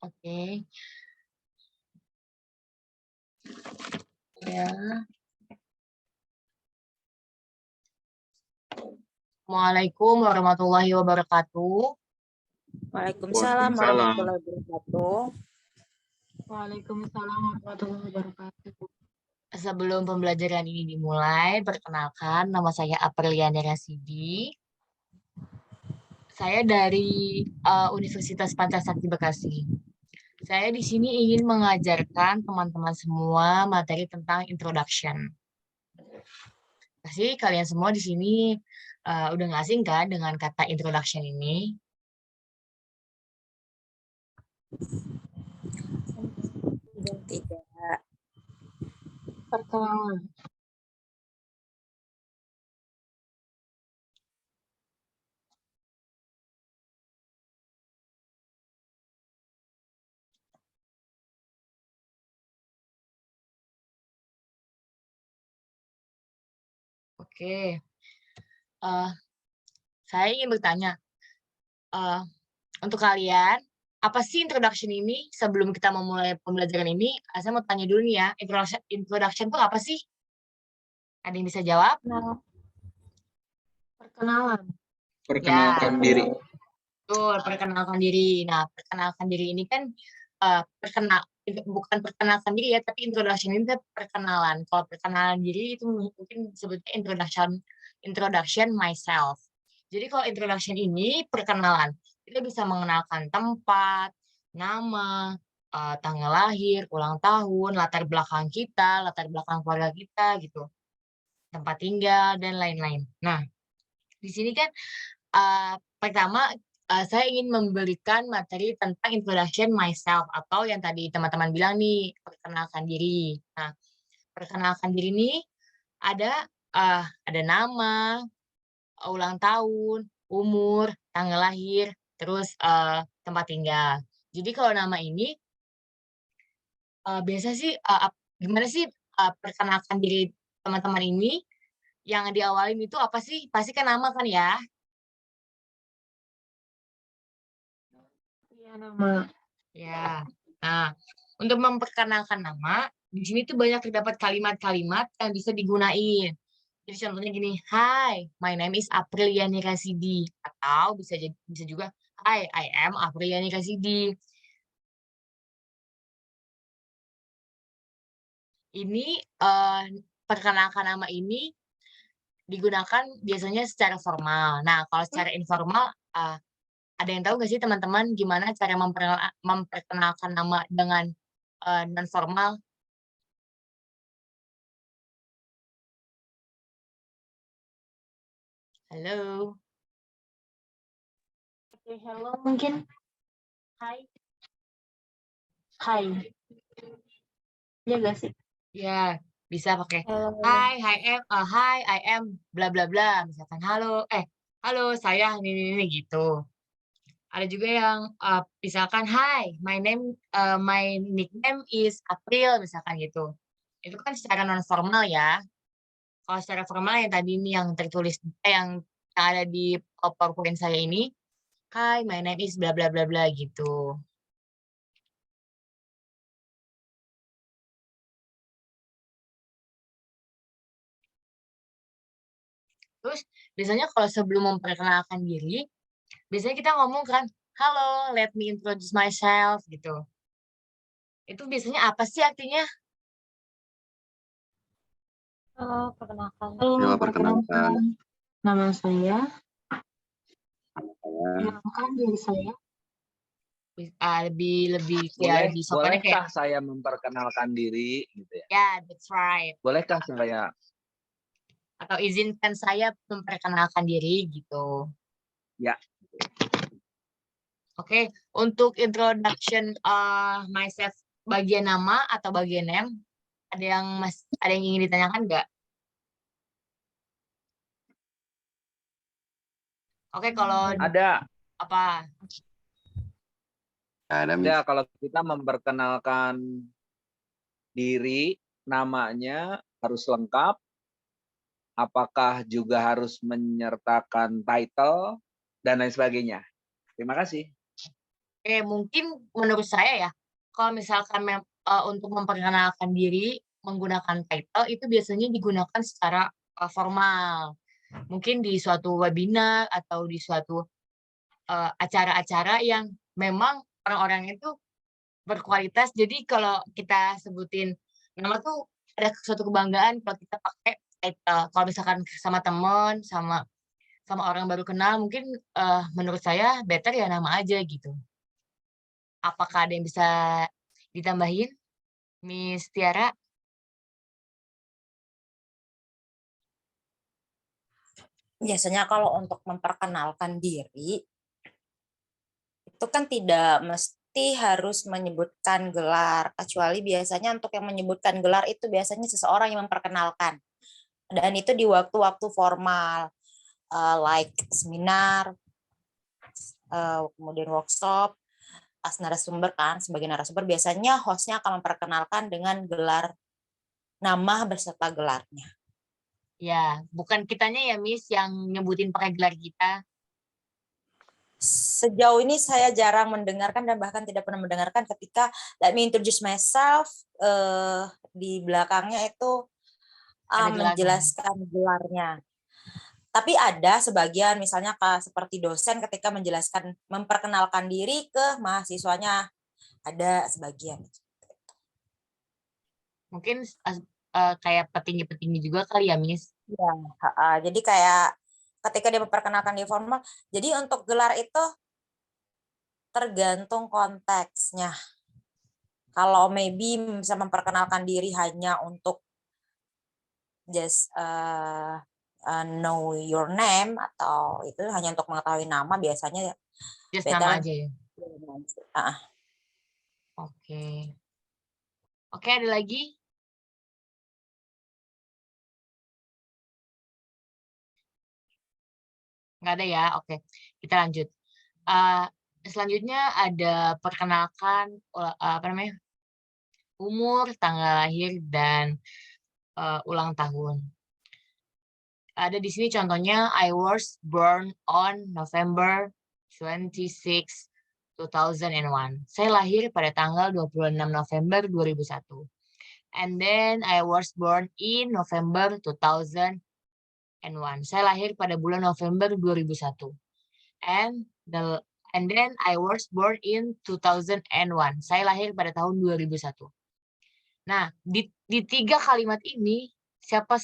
Oke. Ya. Assalamualaikum warahmatullahi wabarakatuh. Waalaikumsalam warahmatullahi wabarakatuh. Waalaikumsalam warahmatullahi wabarakatuh. Sebelum pembelajaran ini dimulai, perkenalkan nama saya Apriliana Rasidi. Saya dari Universitas Pancasakti Bekasi. Saya di sini ingin mengajarkan teman-teman semua materi tentang introduction. Pasti kalian semua di sini udah nggak asing kan dengan kata introduction ini? Tidak. Perkenalan. Oke. Saya ingin bertanya, untuk kalian, apa sih introduction ini? Sebelum kita memulai pembelajaran ini, saya mau tanya dulu nih ya, introduction itu apa sih? Ada yang bisa jawab? Perkenalan. Perkenalkan diri. Betul, perkenalkan diri. Nah, perkenalkan diri ini kan bukan perkenalkan diri ya, tapi introduction ini kan perkenalan. Kalau perkenalan diri itu mungkin sebutnya introduction myself. Jadi kalau introduction ini perkenalan, kita bisa mengenalkan tempat, nama, tanggal lahir, ulang tahun, latar belakang kita, latar belakang keluarga kita gitu, tempat tinggal dan lain-lain. Nah, di sini kan pertama saya ingin memberikan materi tentang introduction myself atau yang tadi teman-teman bilang nih, perkenalkan diri. Nah, perkenalkan diri ini ada nama, ulang tahun, umur, tanggal lahir, terus tempat tinggal. Jadi kalau nama ini biasa sih gimana sih perkenalkan diri teman-teman ini yang diawalin itu apa sih? Pasti kan nama kan ya? Iya, nama. Ya. Nah, untuk memperkenalkan nama, di sini tuh banyak terdapat kalimat-kalimat yang bisa digunain. Jadi contohnya gini, "Hi, my name is Apriliani Rasidi." Atau bisa juga, "Hi, I am Apriliani Rasidi." Ini perkenalkan nama ini digunakan biasanya secara formal. Nah, kalau secara informal, ada yang tahu nggak sih teman-teman gimana cara memperkenalkan nama dengan non formal? Halo? Oke, hello mungkin? Hai? Hai? Iya nggak sih? Ya, bisa pakai, "Hi, I am bla bla bla," misalkan, halo saya ini," gitu. Ada juga yang, misalkan, "Hi, my nickname is April," misalkan gitu. Itu kan secara non formal ya. Kalau secara formal yang tadi ini yang tertulis yang ada di PowerPoint saya ini, "Hi, my name is bla bla bla bla," gitu. Terus biasanya kalau sebelum memperkenalkan diri, biasanya kita ngomong kan, "Halo, let me introduce myself," gitu. Itu biasanya apa sih artinya? Halo, Perkenalkan, nama saya, saya. kenalkan diri saya. Lebih kayak lebih sopannya Bolehkah kayak, saya memperkenalkan diri gitu ya? "Ya, that's right." Bolehkah saya? Atau izinkan saya memperkenalkan diri gitu. Ya. Oke, untuk introduction myself bagian nama atau bagian name, ada yang ingin ditanyakan nggak? Oke, kalau Ada. apa? Ya, kalau kita memperkenalkan diri, namanya harus lengkap. Apakah juga harus menyertakan title dan lain sebagainya? Terima kasih. Oke, mungkin menurut saya ya, kalau misalkan untuk memperkenalkan diri menggunakan title itu biasanya digunakan secara, formal. Mungkin di suatu webinar atau di suatu, acara-acara yang memang orang-orangnya itu berkualitas. Jadi kalau kita sebutin nama tuh ada suatu kebanggaan kalau kita pakai title. Kalau misalkan sama temen, sama sama orang baru kenal mungkin, menurut saya better ya nama aja gitu. Apakah ada yang bisa ditambahin, Miss Tiara? Biasanya kalau untuk memperkenalkan diri, itu kan tidak mesti harus menyebutkan gelar, kecuali biasanya untuk yang menyebutkan gelar itu biasanya seseorang yang memperkenalkan. Dan itu di waktu-waktu formal, like seminar, kemudian workshop, pas narasumber kan, sebagai narasumber biasanya hostnya akan memperkenalkan dengan gelar nama beserta gelarnya. Ya, bukan kitanya ya, Miss, yang nyebutin pakai gelar kita? Sejauh ini saya jarang mendengarkan dan bahkan tidak pernah mendengarkan ketika let me introduce myself, di belakangnya itu Ada gelarnya? menjelaskan gelarnya. Tapi ada sebagian misalnya seperti dosen ketika menjelaskan memperkenalkan diri ke mahasiswanya, ada sebagian. Mungkin kayak petinggi-petinggi juga kali ya, Miss? Ya, jadi kayak ketika dia memperkenalkan di formal, jadi untuk gelar itu tergantung konteksnya. Kalau maybe bisa memperkenalkan diri hanya untuk just know your name atau itu hanya untuk mengetahui nama, biasanya Just better. nama aja ya? Oke. Oke, ada lagi? Nggak ada ya? Oke, kita lanjut. Selanjutnya ada perkenalkan, umur, tanggal lahir, dan ulang tahun. Ada di sini contohnya, I was born on November 26, 2001. Saya lahir pada tanggal 26 November 2001. And then I was born in November 2001. Saya lahir pada bulan November 2001. And then I was born in 2001. Saya lahir pada tahun 2001. Nah, di 3 kalimat ini siapa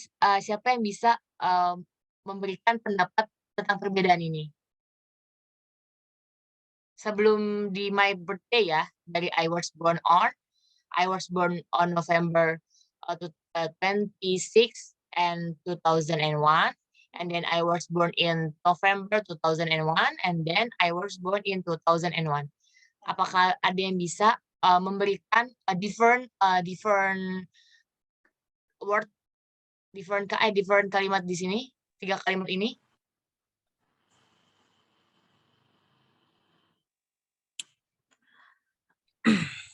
yang bisa memberikan pendapat tentang perbedaan ini? Sebelum di my birthday ya, dari I was born on November 26 and 2001, and then I was born in November 2001, and then I was born in 2001. Apakah ada yang bisa memberikan different word, different kalimat di sini, 3 kalimat ini?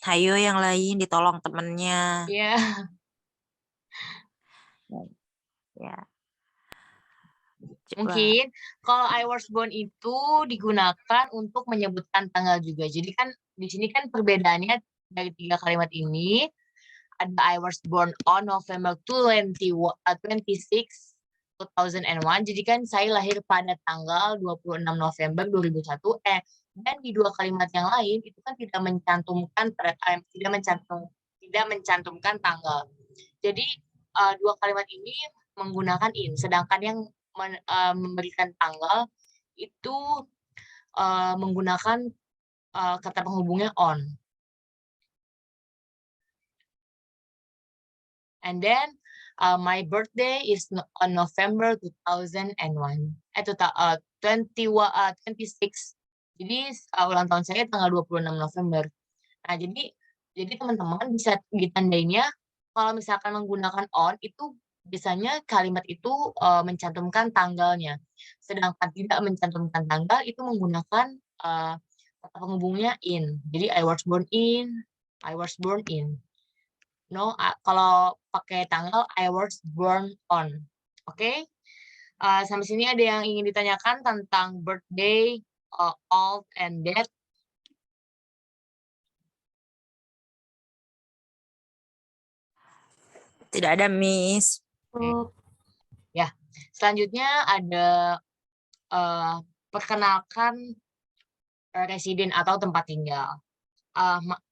Hayo yang lain ditolong temennya. Iya. Ya. Mungkin kalau I was born itu digunakan untuk menyebutkan tanggal juga. Jadi kan di sini kan perbedaannya dari 3 kalimat ini ada I was born on November 26, 2001. Jadi kan saya lahir pada tanggal 26 November 2001. Dan di 2 kalimat yang lain itu kan tidak mencantumkan tanggal. Jadi 2 kalimat ini menggunakan in, sedangkan yang memberikan tanggal itu menggunakan kata penghubungnya on. And then my birthday is on November 2001. 26. Jadi ulang tahun saya tanggal 26 November. Nah, jadi teman-teman bisa ditandainnya kalau misalkan menggunakan on itu biasanya kalimat itu mencantumkan tanggalnya. Sedangkan tidak mencantumkan tanggal itu menggunakan kata penghubungnya in. Jadi I was born in. No, kalau pakai tanggal I was born on. Oke? Sampai sini ada yang ingin ditanyakan tentang birthday, old, and dead? Tidak ada, Miss. Oh, Selanjutnya ada perkenalkan residen atau tempat tinggal.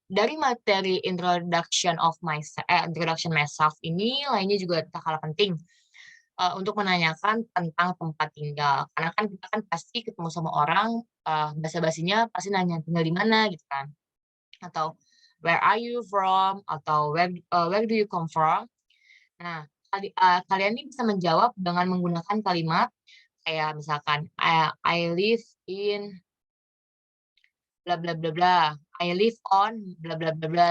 Dari materi introduction myself ini lainnya juga tak kalah penting untuk menanyakan tentang tempat tinggal. Karena kan kita kan pasti ketemu sama orang, basa-basinya pasti nanya tinggal di mana gitu kan. Atau where are you from? Atau where do you come from? Nah, kalian ini bisa menjawab dengan menggunakan kalimat kayak misalkan I live in bla bla bla bla. I live on bla bla bla bla.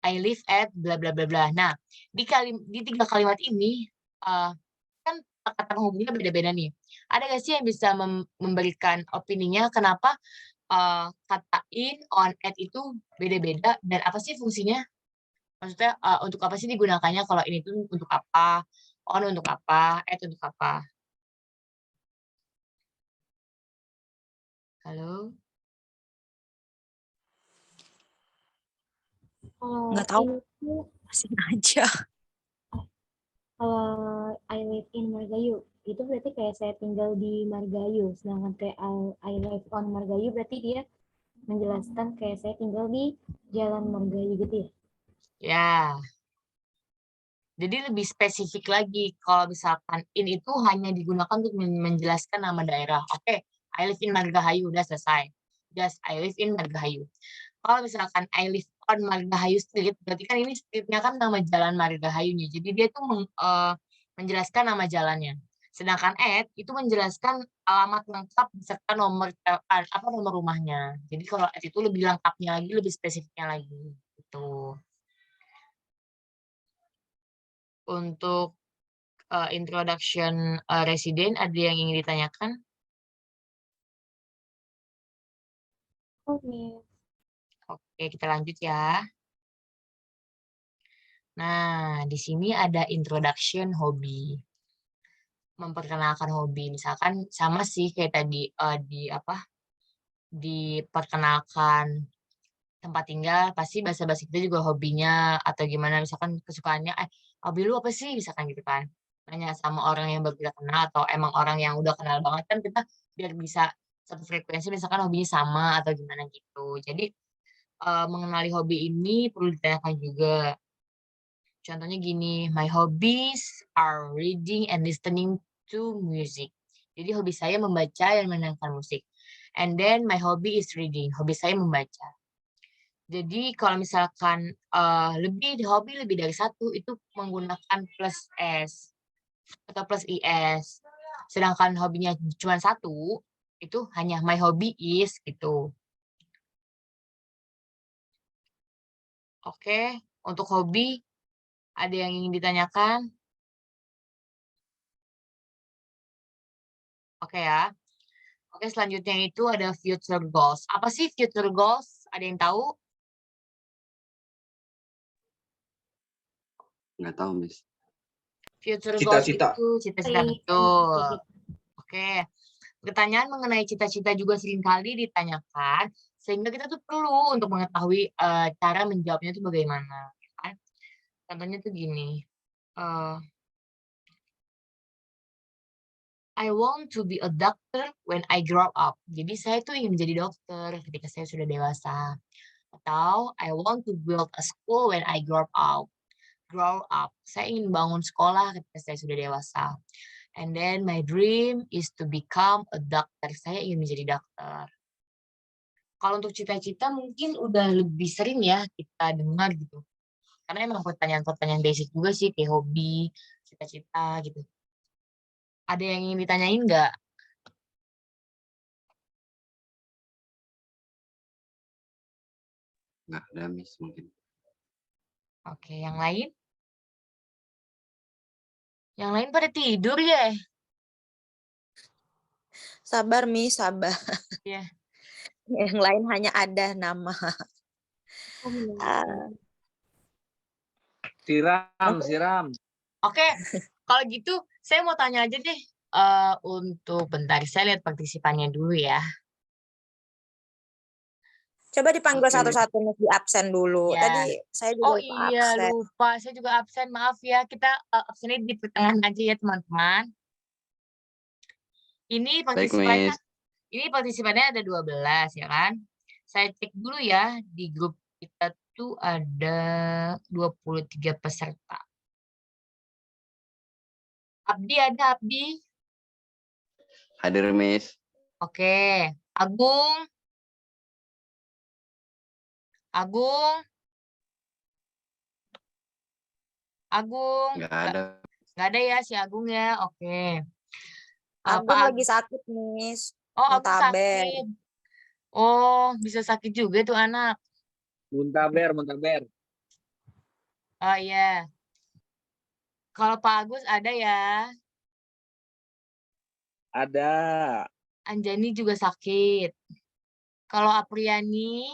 I live at bla bla bla bla. Nah, di 3 kalimat ini kan kata penghubungnya beda-beda nih. Ada nggak sih yang bisa memberikan opininya kenapa kata in, on, at itu beda-beda dan apa sih fungsinya? Maksudnya untuk apa sih digunakannya kalau ini tuh untuk apa, on untuk apa, at untuk apa? Halo? kalau Nggak tahu. ini tuh, Mesin aja. kalau I live in Margayo, itu berarti kayak saya tinggal di Margayo. Sedangkan kayak I live on Margayo berarti dia menjelaskan kayak saya tinggal di Jalan Margayo gitu ya. Ya. Jadi lebih spesifik lagi kalau misalkan in itu hanya digunakan untuk menjelaskan nama daerah. Oke, I live in Margahayu, udah selesai. Just I live in Margahayu. Kalau misalkan I live on Margahayu Street, berarti kan ini streetnya kan nama jalan Margahayunya. Jadi dia tuh menjelaskan nama jalannya. Sedangkan at itu menjelaskan alamat lengkap beserta nomor nomor rumahnya. Jadi kalau at itu lebih lengkapnya lagi, lebih spesifiknya lagi. Gitu. Untuk introduction resident ada yang ingin ditanyakan? Oke. Oke, kita lanjut ya. Nah, di sini ada introduction hobi. Memperkenalkan hobi. Misalkan sama sih kayak tadi diperkenalkan tempat tinggal, pasti basa-basi kita juga hobinya atau gimana misalkan kesukaannya hobi lu apa sih misalkan gitu kan. Nanya sama orang yang baru kita kenal atau emang orang yang udah kenal banget kan kita biar bisa satu frekuensi misalkan hobinya sama atau gimana gitu. Jadi mengenali hobi ini perlu ditanyakan juga. Contohnya gini, my hobbies are reading and listening to music. Jadi hobi saya membaca dan mendengarkan musik. And then my hobby is reading. Hobi saya membaca. Jadi kalau misalkan hobi lebih dari satu itu menggunakan plus S atau plus IS. Sedangkan hobinya cuma satu, itu hanya my hobby is gitu. Oke, untuk hobi ada yang ingin ditanyakan? Oke ya. Oke, selanjutnya itu ada future goals. Apa sih future goals? Ada yang tahu? Nggak tahu, Miss. Future goals Cita-cita. itu cita-cita, betul. Oke. Pertanyaan mengenai cita-cita juga seringkali ditanyakan, sehingga kita tuh perlu untuk mengetahui cara menjawabnya itu bagaimana. Kan? Contohnya tuh gini, I want to be a doctor when I grow up. Jadi saya tuh ingin menjadi dokter ketika saya sudah dewasa. Atau I want to build a school when I grow up. Grow up. Saya ingin bangun sekolah ketika saya sudah dewasa. And then my dream is to become a doctor. Saya ingin menjadi dokter. Kalau untuk cita-cita mungkin udah lebih sering ya kita dengar gitu. Karena emang pertanyaan-pertanyaan basic juga sih kayak hobi, cita-cita gitu. Ada yang ingin ditanyain nggak? Nggak ada, Miss, mungkin. Oke, yang lain? Yang lain pada tidur ya? Sabar, Miss, sabar. Iya. Yang lain hanya ada nama. Oh, benar. Ah, Siram. Oke, kalau gitu saya mau tanya aja deh. Untuk bentar, saya lihat partisipannya dulu ya. Coba dipanggil Oke. satu-satu, Miss, di absen dulu. Ya. Tadi saya Oh juga lupa iya, absen. lupa. Saya juga absen. Maaf ya. Kita absennya di pertengahan aja ya, teman-teman. Ini Baik, partisipannya, Miss. ini partisipannya ada 12 ya kan? Saya cek dulu ya, di grup kita tuh ada 23 peserta. Abdi ada, Abdi? Hadir, Miss. Oke. Agung? Agung? Agung? Nggak ada. Nggak ada ya si Agung ya? Oke. Agung Pak lagi sakit, Miss. Oh, Agung Muntaber. sakit. Oh, bisa sakit juga tuh anak. Muntaber. Oh iya. Kalau Pak Agus ada ya. Ada. Anjani juga sakit. Kalau Apriani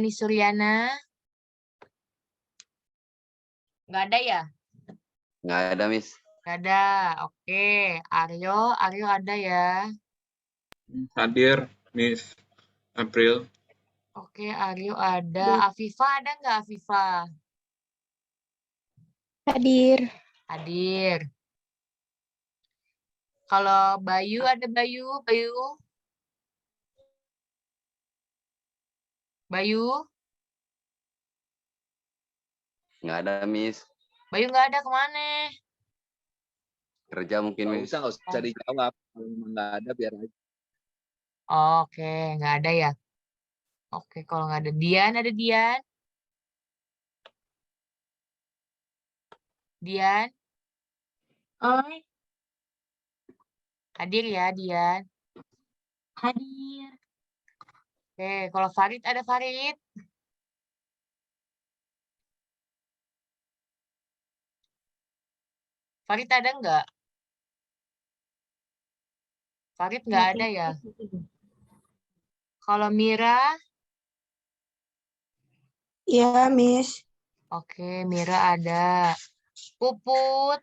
Suryana, nggak ada ya? Nggak ada, Miss. Nggak ada. Oke. Aryo ada ya. Hadir, Miss April. Oke, Aryo ada. Afifa ada nggak, Afifa? Hadir. Hadir. Kalau Bayu ada Bayu? Nggak ada, Miss. Bayu nggak ada, kemana? Kerja mungkin, Nggak Miss. usah dijawab. Kalau memang nggak ada, biar aja. Oke, nggak ada ya. Oke, kalau nggak ada Dian, ada Dian? Dian? Hadir ya, Dian? Hadir. Oke, kalau Farid ada Farid? Farid ada nggak? Farid nggak ada ya? Kalau Mira? Iya, Miss. Oke, Mira ada. Puput?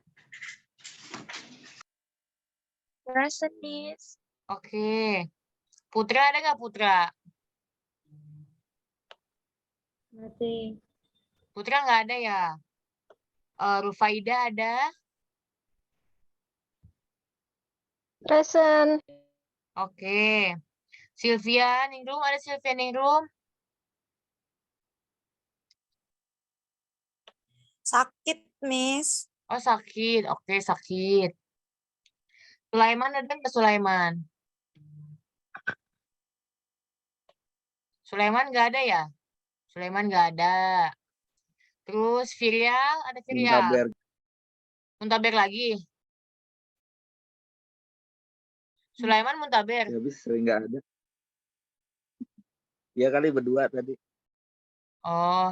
Present, Miss. Oke. Putra ada nggak, Putra? Masih. Putra nggak ada ya? Rufaida ada? Present. Oke. Sylvia Ningrum, ada Sylvia Ningrum? Sakit, Miss. Oh, sakit. Oke, sakit. Sulaiman ada nggak, Sulaiman? Sulaiman nggak ada ya? Sulaiman nggak ada. Terus Virial, ada Virial? Muntaber. Muntaber lagi? Sulaiman Muntaber? Ya, habis sering nggak ada. Iya kali berdua tadi. Oh,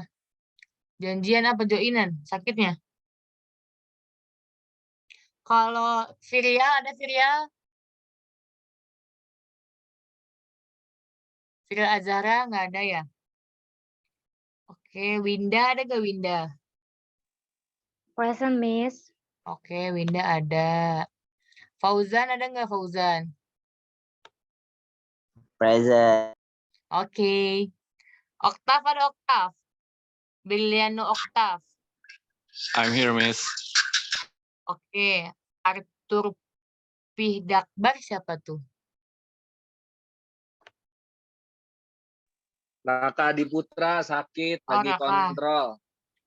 janjian apa joinan sakitnya? Kalau Virial, ada Virial? Virial Azhara nggak ada ya? Oke, Winda ada nggak, Winda? Present, Miss. Oke, Winda ada. Fauzan ada nggak, Fauzan? Present. Oke. Oktav ada Oktav? Briliano Oktav? I'm here, Miss. Oke. Arthur Pihdakbar siapa tuh? Raka Diputra sakit, Oh, lagi Raka. kontrol.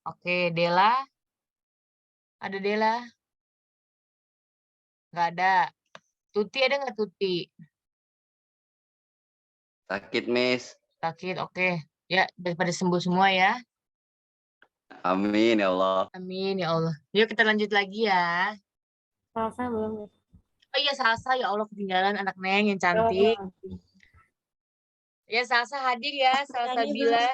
Oke, Dela? Ada Dela? Nggak ada. Tuti ada nggak, Tuti? Sakit, Miss. Sakit, oke. Ya, daripada sembuh semua ya. Amin, ya Allah. Amin, ya Allah. Yuk kita lanjut lagi ya. Salsa belum, Miss. Oh iya, Salsa, ya Allah, ketinggalan anak Neng yang cantik. Ya, Salsa hadir ya, Salsa Bila.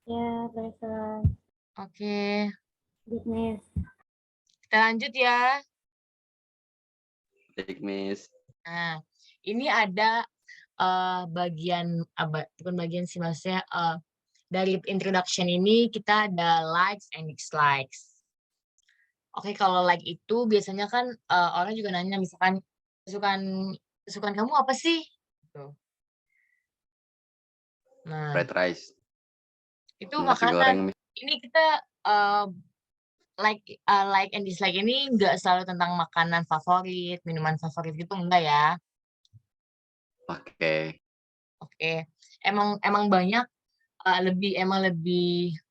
Ya, present. Oke, Good, Miss. kita lanjut ya. Baik, Miss. Nah, ini ada bagian, bukan bagian sih, maksudnya dari introduction ini kita ada likes and dislikes. Oke, kalau like itu biasanya kan orang juga nanya, misalkan kesukaan kesukaan kamu apa sih? Gitu. Nah, Fried rice. itu Nasi goreng, makanan. Miss. Ini kita like and dislike ini nggak selalu tentang makanan favorit, minuman favorit gitu enggak ya. Oke. Oke. Emang banyak lebih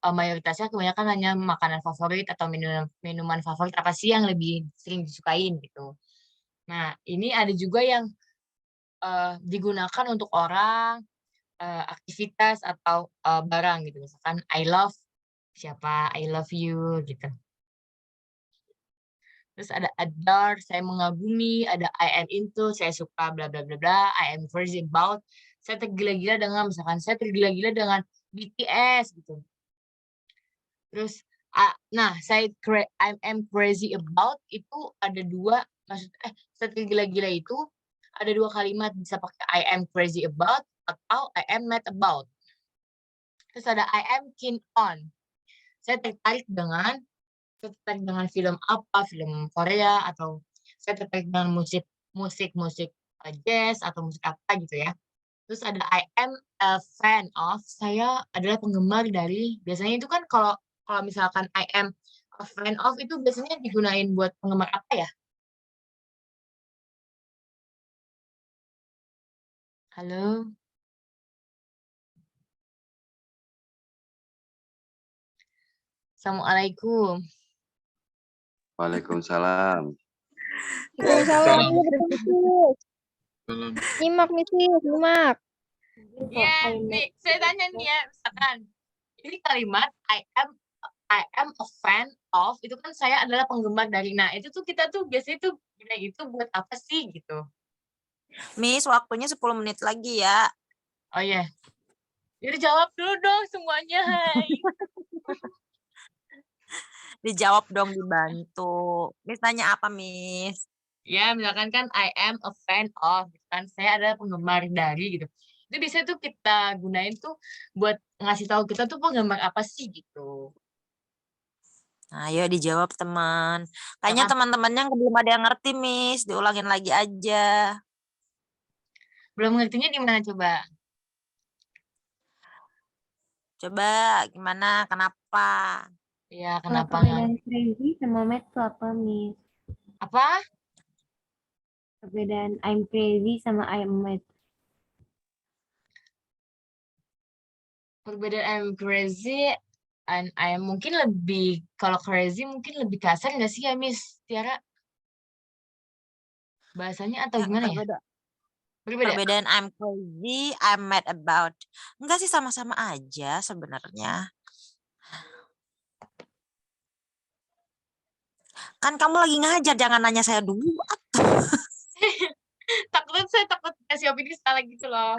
mayoritasnya kebanyakan hanya makanan favorit atau minuman favorit apa sih yang lebih sering disukain gitu. Nah, ini ada juga yang digunakan untuk orang, aktivitas atau barang gitu. Misalkan I love siapa, I love you gitu. Terus ada adore, saya mengagumi, ada I am into, saya suka bla bla bla bla, I am crazy about, saya tergila-gila dengan misalkan saya tergila-gila dengan BTS gitu. Terus nah, I am crazy about itu ada dua, saya tergila-gila itu ada dua kalimat, bisa pakai I am crazy about atau I am mad about. Terus ada I am keen on. Saya tertarik dengan film apa, film Korea, atau saya tertarik dengan musik jazz atau musik apa gitu ya. Terus ada I am a fan of, saya adalah penggemar dari, biasanya itu kan kalau misalkan I am a fan of itu biasanya digunain buat penggemar apa ya? Halo? Assalamualaikum. Waalaikumsalam. Salam. Salam. Nyimak nih sih, nyimak. Iya, nih saya tanya nih ya, misalkan ini kalimat I am a fan of, itu kan saya adalah penggemar dari, nah itu tuh kita tuh biasanya tuh guna itu buat apa sih gitu. Miss, waktunya 10 menit lagi ya. Oh iya. Jadi jawab dulu dong semuanya, hai. Dijawab dong, dibantu. Miss tanya apa, Miss? Ya, misalkan kan I am a fan of, gitu kan saya adalah penggemar dari gitu. Itu biasanya tuh kita gunain tuh buat ngasih tahu kita tuh penggemar apa sih gitu. Ayo dijawab, teman. Kayaknya Misalkan, teman-temannya belum ada yang ngerti, Miss. Diulangin lagi aja. belum ngertinya di mana coba? Coba gimana? Kenapa? Ya, Kalau kenapa nggak? perbedaan crazy sama mad itu apa, Miss? Apa? Perbedaan I'm crazy sama I'm mad. Perbedaan I'm crazy and I am mungkin lebih, kalau crazy mungkin lebih kasar nggak sih ya, Miss Tiara? Bahasanya atau Ya, gimana ya? Berbeda. perbedaan I'm crazy, I'm mad about. Enggak sih, sama-sama aja sebenarnya. Kan kamu lagi ngajar, jangan nanya saya dulu. Takutnya saya takut kasih opini salah gitu loh.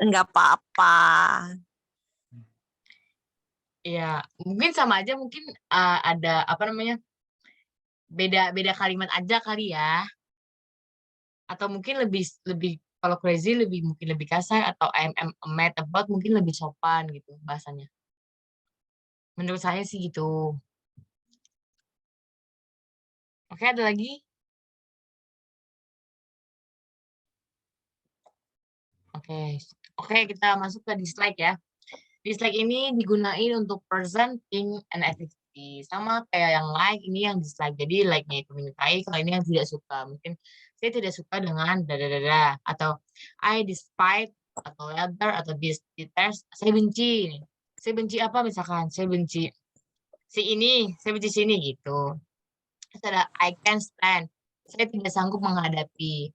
Enggak apa-apa. Ya, mungkin sama aja, mungkin ada apa namanya, beda kalimat aja kali ya. Atau mungkin lebih kalau crazy mungkin lebih kasar, atau I'm mad about mungkin lebih sopan gitu bahasanya. Menurut saya sih gitu. Oke, ada lagi? Oke, kita masuk ke dislike ya. Dislike ini digunain untuk person, thing, and activity. Sama kayak yang like, ini yang dislike. Jadi like-nya itu menyukai, kalau ini yang tidak suka. Mungkin saya tidak suka dengan dadadada, atau I despite, atau rather, atau detest. Saya benci. Saya benci apa misalkan? Saya benci si ini, saya benci sini gitu. Terus ada I can't stand. Saya tidak sanggup menghadapi.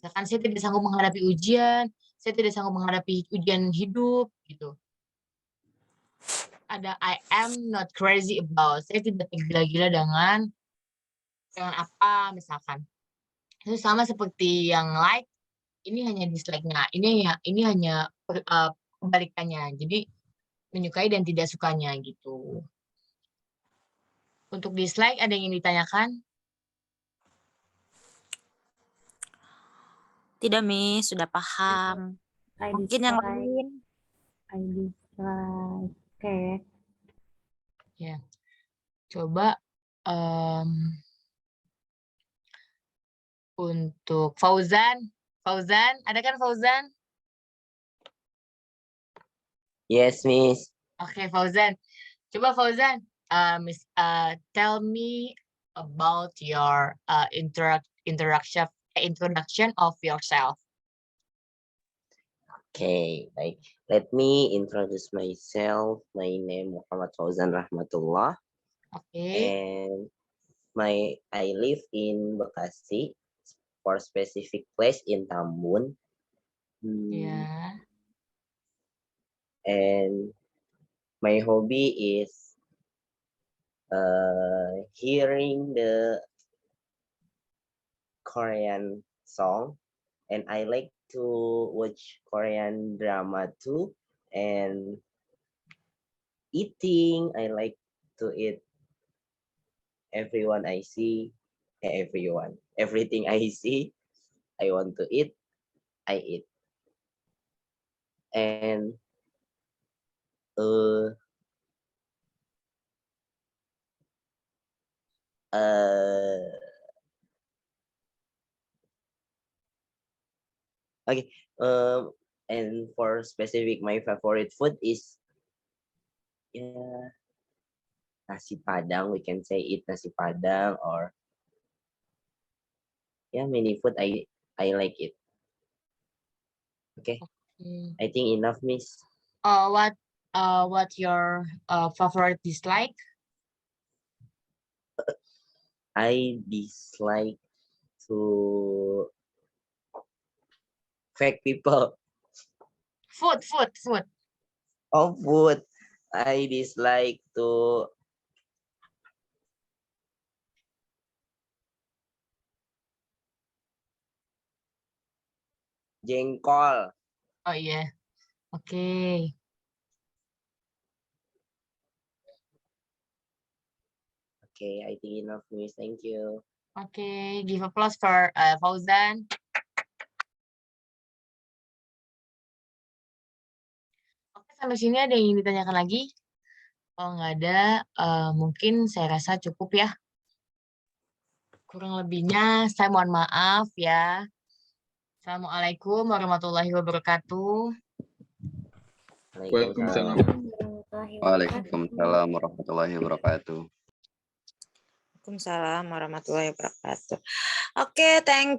Misalkan saya tidak sanggup menghadapi ujian, saya tidak sanggup menghadapi ujian hidup gitu. Ada I am not crazy about, saya tidak tergila-gila dengan apa misalkan. Itu sama seperti yang like, ini hanya dislike-nya, ini hanya kebalikannya. Jadi menyukai dan tidak sukanya gitu. Untuk dislike ada yang ingin ditanyakan? Tidak, Miss, sudah paham. I Mungkin yang dislike. lain. I dislike. Oke. Ya. Coba untuk Fauzan, Fauzan, ada kan Fauzan? Yes, Miss. Oke, Fauzan. Coba Fauzan, tell me about your introduction of yourself. Okay, like let me introduce myself. My name Muhammad Fauzan Rahmatullah, Oke. and I live in Bekasi, for specific place in Tambun. Ya. And my hobby is hearing the Korean song, and I like to watch Korean drama too, and eating, I like to eat everyone I see, everything I see, I want to eat, I eat. And uh okay, and for specific, my favorite food is nasi padang. We can say eat nasi padang, or many food I like it. Okay, I think enough, Miss. What your favorite dislike? I dislike to fake people. Food. Oh, food. I dislike to jengkol. Oh iya. Oke. Okay, I think enough, Miss. Thank you. Oke, give applause for Fauzan. Oke, sampai sini ada yang ingin ditanyakan lagi? Kalau nggak ada, mungkin saya rasa cukup ya. Kurang lebihnya saya mohon maaf ya. Assalamualaikum warahmatullahi wabarakatuh. Waalaikumsalam. Waalaikumsalam warahmatullahi wabarakatuh. Waalaikumsalam warahmatullahi wabarakatuh. Oke, thank